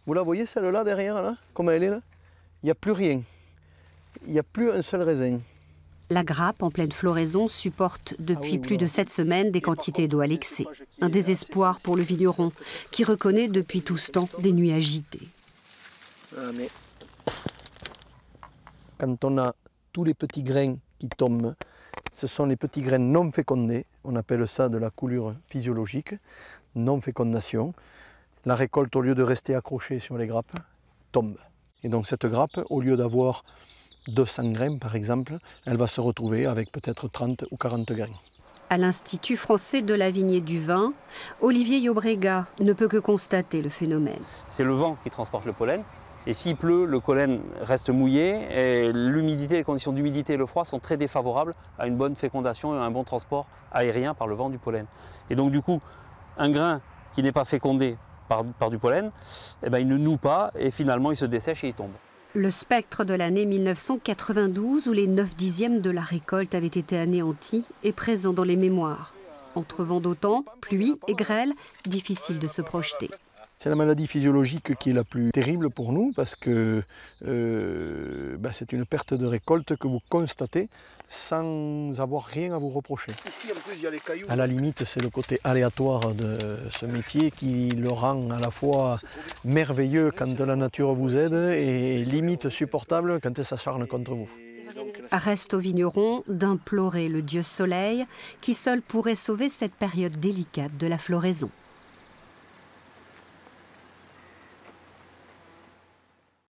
Vous la voyez celle-là derrière, là, comme elle est là? Il n'y a plus rien. Il n'y a plus un seul raisin. La grappe, en pleine floraison, supporte depuis plus de 7 semaines des quantités d'eau à l'excès. Un désespoir pour le vigneron, qui reconnaît depuis tout ce temps des nuits agitées. Mais quand on a tous les petits grains qui tombent, ce sont les petits grains non fécondés. On appelle ça de la coulure physiologique, non-fécondation. La récolte, au lieu de rester accrochée sur les grappes, tombe. Et donc cette grappe, au lieu d'avoir 200 grains par exemple, elle va se retrouver avec peut-être 30 ou 40 grains. À l'Institut français de la vigne et du vin, Olivier Llobrega ne peut que constater le phénomène. C'est le vent qui transporte le pollen. Et s'il pleut, le pollen reste mouillé et l'humidité, les conditions d'humidité et le froid sont très défavorables à une bonne fécondation et à un bon transport aérien par le vent du pollen. Et donc du coup, un grain qui n'est pas fécondé par du pollen, eh ben, il ne noue pas et finalement il se dessèche et il tombe. Le spectre de l'année 1992, où les 9/10 de la récolte avaient été anéantis, est présent dans les mémoires. Entre vent d'automne, pluie et grêle, difficile de se projeter. C'est la maladie physiologique qui est la plus terrible pour nous parce que c'est une perte de récolte que vous constatez sans avoir rien à vous reprocher. Ici, en plus, il y a les cailloux. À la limite, c'est le côté aléatoire de ce métier qui le rend à la fois merveilleux quand la nature vous aide et limite supportable quand elle s'acharne contre vous. Reste au vigneron d'implorer le dieu soleil qui seul pourrait sauver cette période délicate de la floraison.